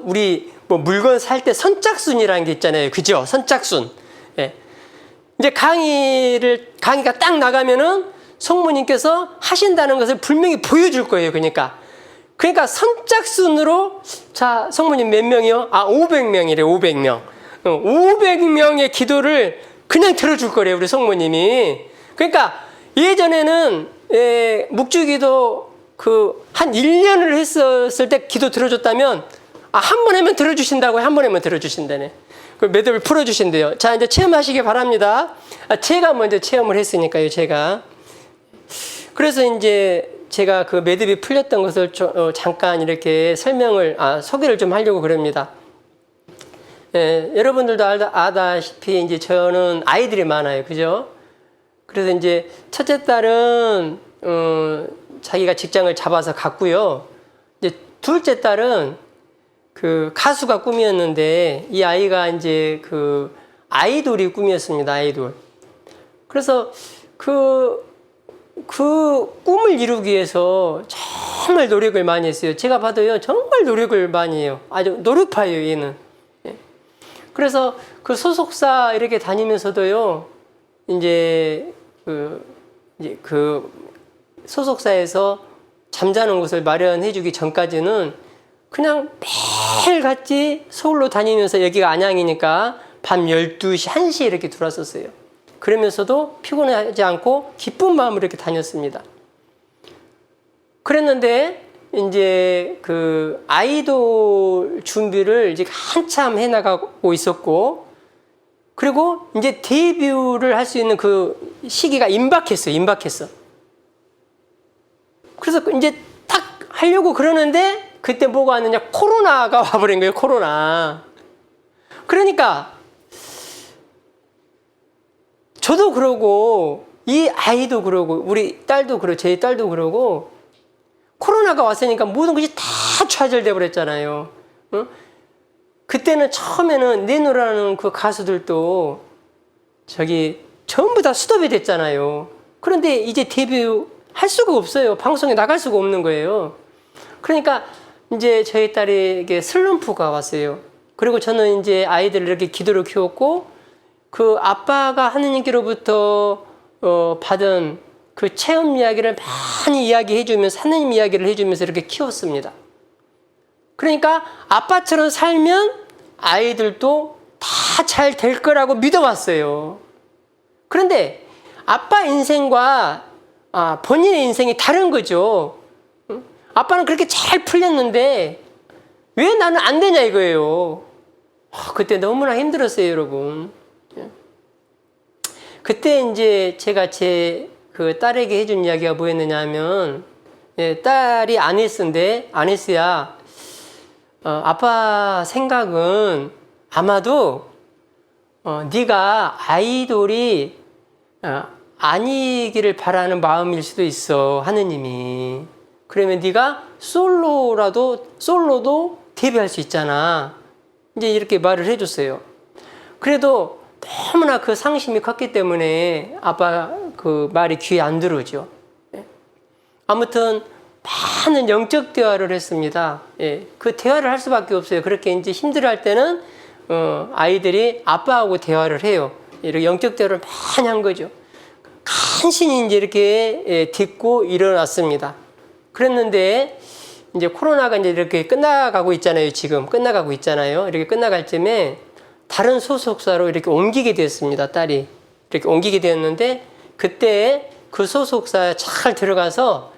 우리 뭐 물건 살 때 선착순이라는 게 있잖아요. 그죠? 선착순. 예. 이제 강의가 딱 나가면은 성모님께서 하신다는 것을 분명히 보여줄 거예요. 그러니까 선착순으로, 자, 성모님 몇 명이요? 500명이래, 500명. 500명의 기도를 그냥 들어줄 거래요, 우리 성모님이. 그러니까 예전에는 묵주기도 한 1년을 했었을 때 기도 들어줬다면, 한 번 하면 들어주신다고요. 한 번 하면 들어주신다네. 그 매듭을 풀어주신대요. 자, 이제 체험하시기 바랍니다. 제가 먼저 체험을 했으니까요, 제가. 그래서 이제 제가 그 매듭이 풀렸던 것을 잠깐 이렇게 소개를 좀 하려고 그럽니다. 여러분들도 아다시피 이제 저는 아이들이 많아요. 그죠? 그래서 이제 첫째 딸은, 자기가 직장을 잡아서 갔고요. 이제 둘째 딸은 그 가수가 꿈이었는데 이 아이가 이제 아이돌이 꿈이었습니다. 아이돌. 그래서 그 꿈을 이루기 위해서 정말 노력을 많이 했어요. 제가 봐도요, 정말 노력을 많이 해요. 아주 노력파예요, 얘는. 그래서 그 소속사 이렇게 다니면서도요, 이제 그 소속사에서 잠자는 곳을 마련해 주기 전까지는 그냥 매일같이 서울로 다니면서, 여기가 안양이니까 밤 12시, 1시 이렇게 들어왔었어요. 그러면서도 피곤하지 않고 기쁜 마음으로 이렇게 다녔습니다. 그랬는데 이제 그 아이돌 준비를 이제 한참 해나가고 있었고, 그리고 이제 데뷔를 할 수 있는 그 시기가 임박했어. 그래서 이제 딱 하려고 그러는데 그때 뭐가 왔느냐, 코로나가 와버린 거예요. 코로나. 그러니까 저도 그러고 이 아이도 그러고 우리 딸도 그러고 제 딸도 그러고, 코로나가 왔으니까 모든 것이 다 좌절돼 버렸잖아요. 그때는 처음에는 내노라는 그 가수들도 전부 다 스톱이 됐잖아요. 그런데 이제 데뷔할 수가 없어요. 방송에 나갈 수가 없는 거예요. 그러니까 이제 저희 딸에게 슬럼프가 왔어요. 그리고 저는 이제 아이들을 이렇게 기도로 키웠고, 그 아빠가 하느님께로부터 받은 그 체험 이야기를 많이 이야기해주면서, 하느님 이야기를 해주면서 이렇게 키웠습니다. 그러니까 아빠처럼 살면 아이들도 다 잘 될 거라고 믿어왔어요. 그런데 아빠 인생과 본인의 인생이 다른 거죠. 아빠는 그렇게 잘 풀렸는데 왜 나는 안 되냐 이거예요. 그때 너무나 힘들었어요, 여러분. 그때 이제 제가 제 그 딸에게 해준 이야기가 뭐였느냐 하면, 딸이 아네스야, 아빠 생각은 아마도 네가 아이돌이 아니기를 바라는 마음일 수도 있어, 하느님이. 그러면 네가 솔로도 데뷔할 수 있잖아. 이제 이렇게 말을 해줬어요. 그래도 너무나 그 상심이 컸기 때문에 아빠 그 말이 귀에 안 들어오죠. 아무튼 많은 영적 대화를 했습니다. 그 대화를 할 수밖에 없어요. 그렇게 이제 힘들어할 때는 아이들이 아빠하고 대화를 해요. 이렇게 영적 대화를 많이 한 거죠. 간신히 이제 이렇게 듣고 일어났습니다. 그랬는데 이제 코로나가 이제 이렇게 끝나가고 있잖아요. 지금 끝나가고 있잖아요. 이렇게 끝나갈 쯤에 다른 소속사로 이렇게 옮기게 되었습니다. 딸이 이렇게 옮기게 되었는데, 그때 그 소속사에 잘 들어가서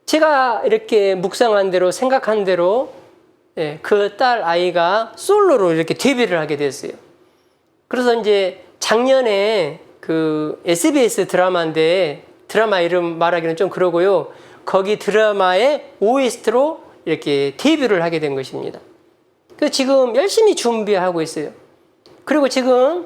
제가 이렇게 묵상한 대로, 생각한 대로 그 딸 아이가 솔로로 이렇게 데뷔를 하게 됐어요. 그래서 이제 작년에 그 SBS 드라마인데, 드라마 이름 말하기는 좀 그러고요. 거기 드라마의 OST로 이렇게 데뷔를 하게 된 것입니다. 그래서 지금 열심히 준비하고 있어요. 그리고 지금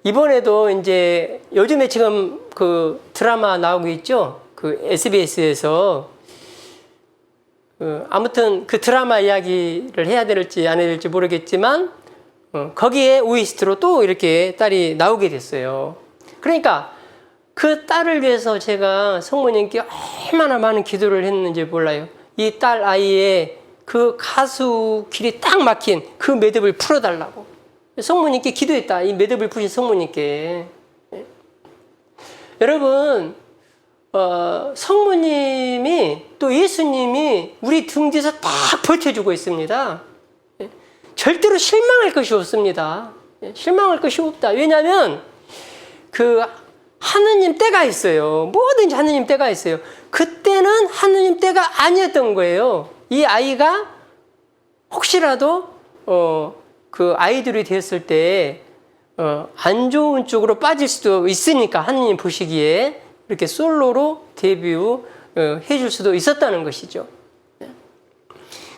이번에도 이제 요즘에 지금 그 드라마 나오고 있죠. 그 SBS에서 아무튼 그 드라마 이야기를 해야 될지 안 해야 될지 모르겠지만 거기에 OST로 또 이렇게 딸이 나오게 됐어요. 그러니까 그 딸을 위해서 제가 성모님께 얼마나 많은 기도를 했는지 몰라요. 이 딸 아이의 그 가수 길이 딱 막힌 그 매듭을 풀어달라고 성모님께 기도했다. 이 매듭을 푸신 성모님께. 여러분, 성모님이 또 예수님이 우리 등 뒤에서 딱 버텨주고 있습니다. 절대로 실망할 것이 없습니다. 실망할 것이 없다. 왜냐하면 그 하느님 때가 있어요. 뭐든지 하느님 때가 있어요. 그때는 하느님 때가 아니었던 거예요. 이 아이가 혹시라도 그 아이들이 되었을 때 안 좋은 쪽으로 빠질 수도 있으니까 하느님 보시기에 이렇게 솔로로 데뷔 해줄 수도 있었다는 것이죠.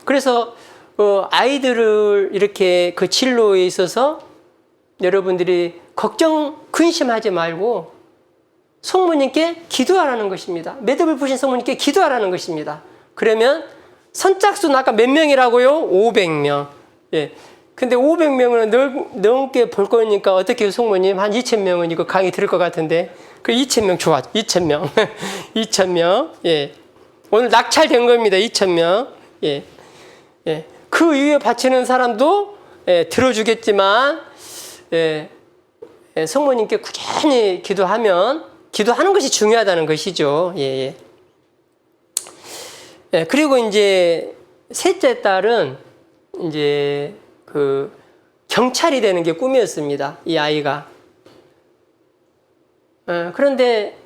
그래서 아이들을 이렇게 그 진로에 있어서 여러분들이 걱정, 근심하지 말고 성모님께 기도하라는 것입니다. 매듭을 푸신 성모님께 기도하라는 것입니다. 그러면 선착순 아까 몇 명이라고요? 500명. 예. 근데 500명은 넘게 볼 거니까 어떻게 성모님 한 2,000명은 이거 강의 들을 것 같은데 그 2,000명 좋아. 2,000명. 2,000명. 예. 오늘 낙찰된 겁니다. 2,000명. 예. 예. 그 위에 바치는 사람도 들어주겠지만 성모님께 꾸준히 기도하는 것이 중요하다는 것이죠. 예. 그리고 이제 셋째 딸은 이제 그 경찰이 되는 게 꿈이었습니다. 이 아이가. 그런데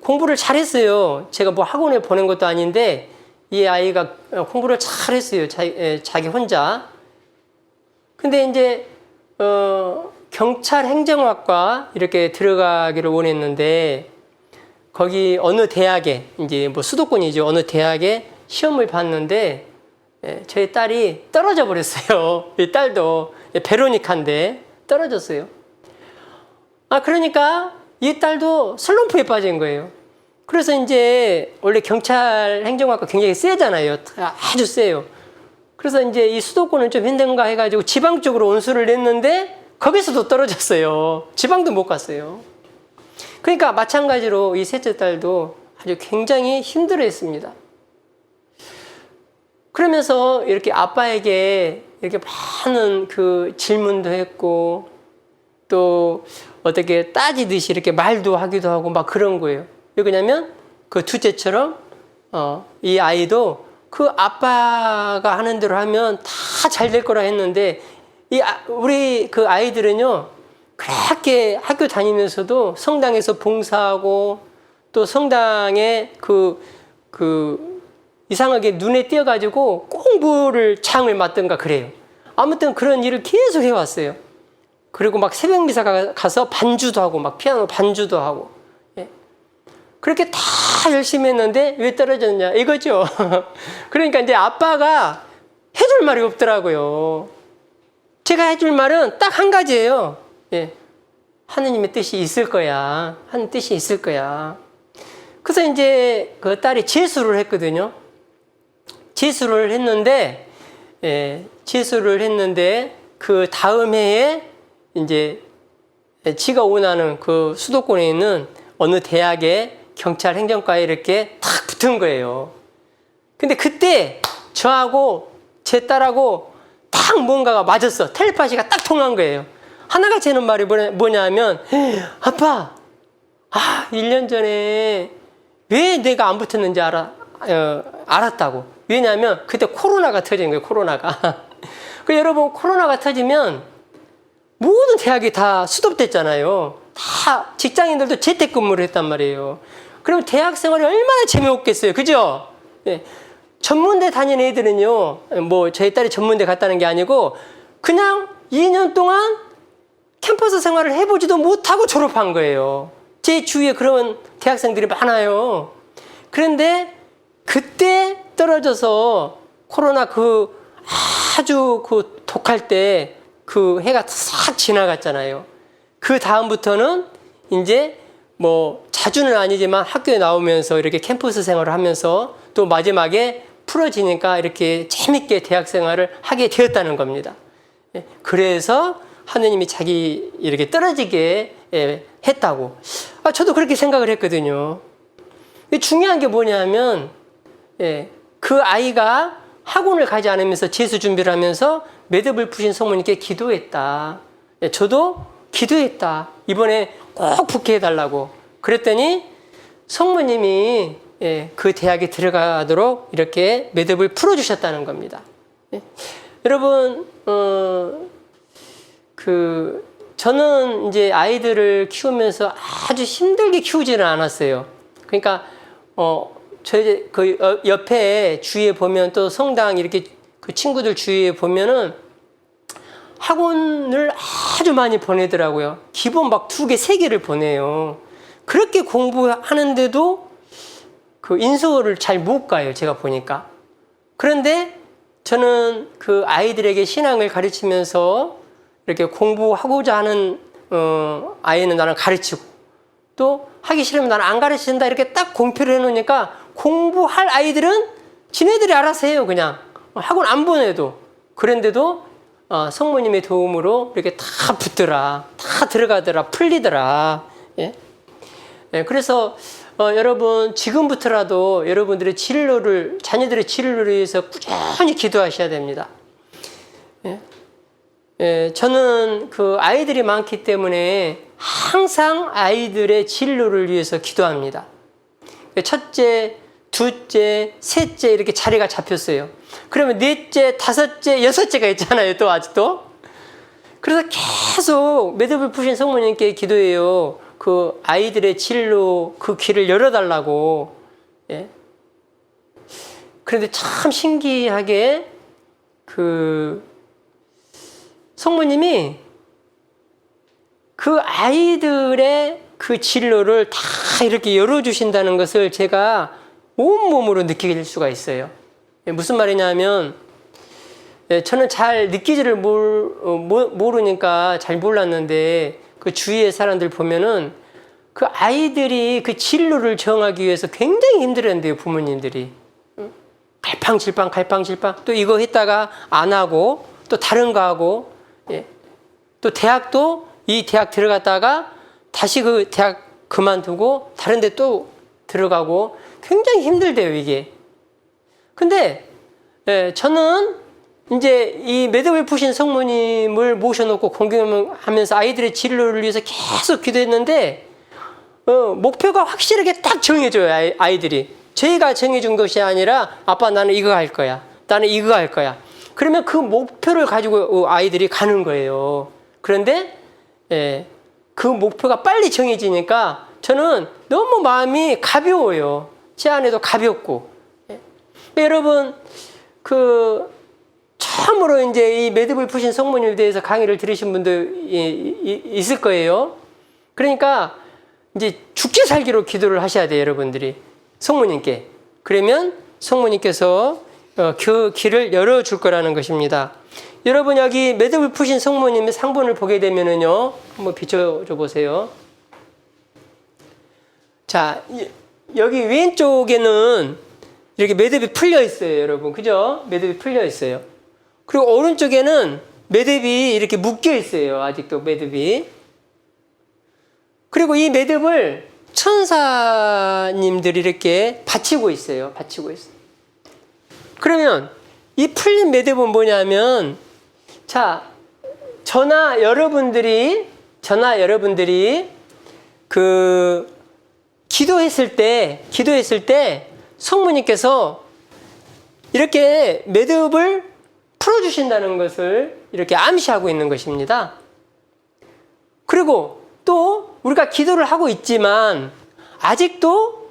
공부를 잘했어요. 제가 뭐 학원에 보낸 것도 아닌데 이 아이가 공부를 잘했어요. 자기 혼자. 근데 이제 경찰 행정학과 이렇게 들어가기를 원했는데 거기 어느 대학에 이제 뭐 수도권이죠. 어느 대학에 시험을 봤는데 저희 딸이 떨어져 버렸어요. 이 딸도 베로니카인데 떨어졌어요. 그러니까 이 딸도 슬럼프에 빠진 거예요. 그래서 이제 원래 경찰 행정학과 굉장히 세잖아요. 아주 세요. 그래서 이제 이 수도권은 좀 힘든가 해가지고 지방 쪽으로 온수를 냈는데 거기서도 떨어졌어요. 지방도 못 갔어요. 그러니까 마찬가지로 이 셋째 딸도 아주 굉장히 힘들어했습니다. 그러면서 이렇게 아빠에게 이렇게 많은 그 질문도 했고 또 어떻게 따지듯이 이렇게 말도 하기도 하고 막 그런 거예요. 왜 그러냐면 그 둘째처럼 이 아이도 그 아빠가 하는 대로 하면 다 잘 될 거라 했는데 우리 그 아이들은요 그렇게 학교 다니면서도 성당에서 봉사하고 또 성당에 이상하게 눈에 띄어가지고 공부를 장을 맡든가 그래요. 아무튼 그런 일을 계속 해왔어요. 그리고 막 새벽 미사 가서 반주도 하고 막 피아노 반주도 하고 그렇게 다 열심히 했는데 왜 떨어졌냐 이거죠. 그러니까 이제 아빠가 해줄 말이 없더라고요. 제가 해줄 말은 딱 한 가지예요. 하느님의 뜻이 있을 거야. 하는 뜻이 있을 거야. 그래서 이제 그 딸이 재수를 했거든요. 재수를 했는데 그 다음 해에 이제 지가 원하는 그 수도권에 있는 어느 대학에 경찰 행정과에 이렇게 탁 붙은 거예요. 근데 그때 저하고 제 딸하고 딱 뭔가가 맞았어. 텔레파시가 딱 통한 거예요. 하나가 재는 말이 뭐냐면 아빠 1년 전에 왜 내가 안 붙었는지 알았다고. 왜냐하면 그때 코로나가 터진 거예요. 코로나가. 여러분 코로나가 터지면 모든 대학이 다 수톱됐잖아요. 다 직장인들도 재택근무를 했단 말이에요. 그럼 대학 생활이 얼마나 재미없겠어요. 그죠? 전문대 다니는 애들은요. 뭐 저희 딸이 전문대 갔다는 게 아니고 그냥 2년 동안 캠퍼스 생활을 해보지도 못하고 졸업한 거예요. 제 주위에 그런 대학생들이 많아요. 그런데 그때 떨어져서 코로나 아주 독할 때 그 해가 싹 지나갔잖아요. 그 다음부터는 이제 뭐 자주는 아니지만 학교에 나오면서 이렇게 캠퍼스 생활을 하면서 또 마지막에 풀어지니까 이렇게 재밌게 대학 생활을 하게 되었다는 겁니다. 그래서 하느님이 자기 이렇게 떨어지게 했다고. 저도 그렇게 생각을 했거든요. 중요한 게 뭐냐면 그 아이가 학원을 가지 않으면서 재수 준비를 하면서 매듭을 푸신 성모님께 기도했다. 저도 기도했다. 이번에 꼭 붙게 해달라고. 그랬더니 성모님이 그 대학에 들어가도록 이렇게 매듭을 풀어주셨다는 겁니다. 여러분, 저는 이제 아이들을 키우면서 아주 힘들게 키우지는 않았어요. 그러니까, 저희 그 옆에 주위에 보면 또 성당 이렇게 그 친구들 주위에 보면은 학원을 아주 많이 보내더라고요. 기본 막 2개, 3개를 보내요. 그렇게 공부하는데도 그 인서울을 잘 못 가요. 제가 보니까. 그런데 저는 그 아이들에게 신앙을 가르치면서 이렇게 공부하고자 하는 아이는 나는 가르치고 또 하기 싫으면 나는 안 가르친다 이렇게 딱 공표를 해놓으니까 공부할 아이들은 지네들이 알아서 해요. 그냥 학원 안 보내도. 그런데도 성모님의 도움으로 이렇게 다 붙더라, 다 들어가더라, 풀리더라. 예? 그래서 여러분 지금부터라도 여러분들의 진로를, 자녀들의 진로를 위해서 꾸준히 기도하셔야 됩니다. 저는 그 아이들이 많기 때문에 항상 아이들의 진로를 위해서 기도합니다. 첫째, 둘째, 셋째 이렇게 자리가 잡혔어요. 그러면 넷째, 다섯째, 여섯째가 있잖아요. 또 아직도. 그래서 계속 매듭을 푸신 성모님께 기도해요. 그 아이들의 진로 그 길을 열어달라고. 예. 그런데 참 신기하게 그 성모님이 그 아이들의 그 진로를 다 이렇게 열어주신다는 것을 제가 온몸으로 느낄 수가 있어요. 무슨 말이냐면 저는 잘 느끼지를 모르니까 잘 몰랐는데 그 주위의 사람들 보면은 그 아이들이 그 진로를 정하기 위해서 굉장히 힘들었는데요. 부모님들이 갈팡질팡 또 이거 했다가 안 하고 또 다른 거 하고 또 대학도 이 대학 들어갔다가 다시 그 대학 그만두고 다른 데 또 들어가고 굉장히 힘들대요, 이게. 근데 저는 이제 이 매듭을 푸신 성모님을 모셔놓고 공경하면서 아이들의 진로를 위해서 계속 기도했는데 목표가 확실하게 딱 정해져요, 아이들이. 저희가 정해준 것이 아니라 아빠 나는 이거 할 거야. 나는 이거 할 거야. 그러면 그 목표를 가지고 아이들이 가는 거예요. 그런데 그 목표가 빨리 정해지니까 저는 너무 마음이 가벼워요. 제 안에도 가볍고. 여러분 처음으로 이제 이 매듭을 푸신 성모님에 대해서 강의를 들으신 분들 있을 거예요. 그러니까 이제 죽기 살기로 기도를 하셔야 돼요, 여러분들이. 성모님께. 그러면 성모님께서 그 길을 열어줄 거라는 것입니다. 여러분 여기 매듭을 푸신 성모님의 상본을 보게 되면은요, 한번 비춰줘 보세요. 자, 여기 왼쪽에는 이렇게 매듭이 풀려 있어요, 여러분. 그죠? 매듭이 풀려 있어요. 그리고 오른쪽에는 매듭이 이렇게 묶여 있어요. 아직도 매듭이. 그리고 이 매듭을 천사님들이 이렇게 받치고 있어요. 받치고 있어요. 그러면 이 풀린 매듭은 뭐냐면, 자, 저나 여러분들이 기도했을 때 성모님께서 이렇게 매듭을 풀어주신다는 것을 이렇게 암시하고 있는 것입니다. 그리고 또 우리가 기도를 하고 있지만 아직도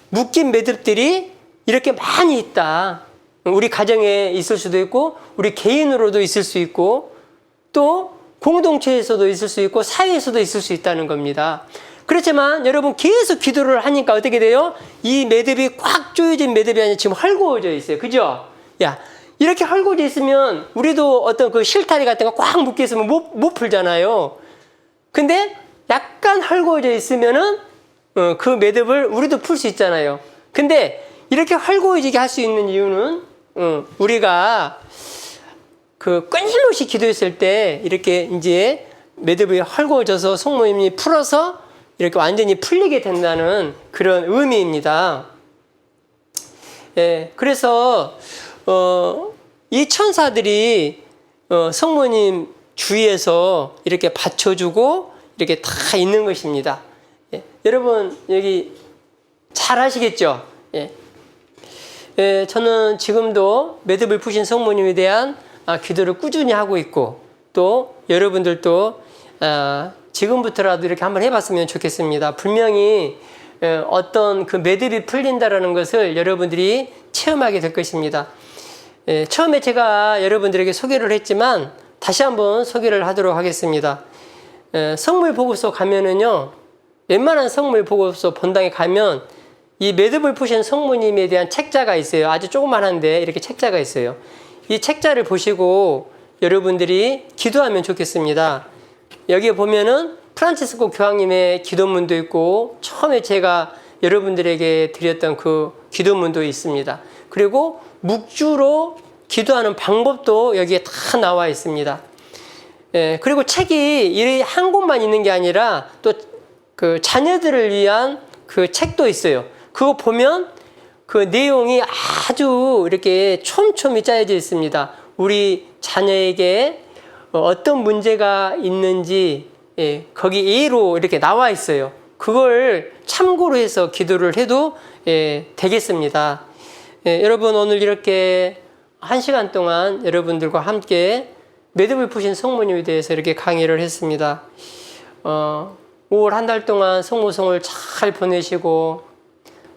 묶인 매듭들이 이렇게 많이 있다. 우리 가정에 있을 수도 있고 우리 개인으로도 있을 수 있고 또 공동체에서도 있을 수 있고 사회에서도 있을 수 있다는 겁니다. 그렇지만 여러분 계속 기도를 하니까 어떻게 돼요? 이 매듭이 꽉 조여진 매듭이 아니라 지금 헐거워져 있어요. 그죠? 야, 이렇게 헐거워져 있으면 우리도 어떤 그 실타리 같은 거 꽉 묶여 있으면 못 풀잖아요. 근데 약간 헐거워져 있으면은 그 매듭을 우리도 풀 수 있잖아요. 근데 이렇게 헐거워지게 할 수 있는 이유는 우리가 그 끊임없이 기도했을 때 이렇게 이제 매듭이 헐거워져서 성모님이 풀어서 이렇게 완전히 풀리게 된다는 그런 의미입니다. 그래서 이 천사들이 성모님 주위에서 이렇게 받쳐주고 이렇게 다 있는 것입니다. 여러분 여기 잘 아시겠죠? 저는 지금도 매듭을 푸신 성모님에 대한 기도를 꾸준히 하고 있고, 또 여러분들도 지금부터라도 이렇게 한번 해봤으면 좋겠습니다. 분명히 어떤 그 매듭이 풀린다라는 것을 여러분들이 체험하게 될 것입니다. 처음에 제가 여러분들에게 소개를 했지만 다시 한번 소개를 하도록 하겠습니다. 성물 보고서 가면은요, 웬만한 성물 보고서 본당에 가면 이 매듭을 푸신 성모님에 대한 책자가 있어요. 아주 조그만한데 이렇게 책자가 있어요. 이 책자를 보시고 여러분들이 기도하면 좋겠습니다. 여기에 보면은 프란치스코 교황님의 기도문도 있고, 처음에 제가 여러분들에게 드렸던 그 기도문도 있습니다. 그리고 묵주로 기도하는 방법도 여기에 다 나와 있습니다. 그리고 책이 이 한 권만 있는 게 아니라 또 그 자녀들을 위한 그 책도 있어요. 그거 보면 그 내용이 아주 이렇게 촘촘히 짜여져 있습니다. 우리 자녀에게 어떤 문제가 있는지 거기 예로 이렇게 나와 있어요. 그걸 참고로 해서 기도를 해도 되겠습니다. 여러분 오늘 이렇게 1시간 동안 여러분들과 함께 매듭을 푸신 성모님에 대해서 이렇게 강의를 했습니다. 5월 한 달 동안 성모성을 잘 보내시고,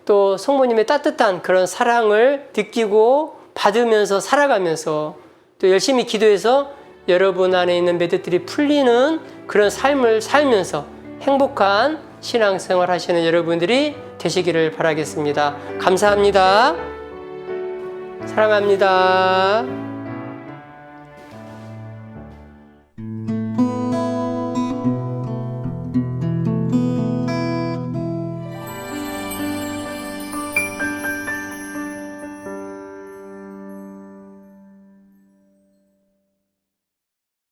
또 성모님의 따뜻한 그런 사랑을 느끼고 받으면서 살아가면서, 또 열심히 기도해서 여러분 안에 있는 매듭들이 풀리는 그런 삶을 살면서 행복한 신앙생활 하시는 여러분들이 되시기를 바라겠습니다. 감사합니다. 사랑합니다.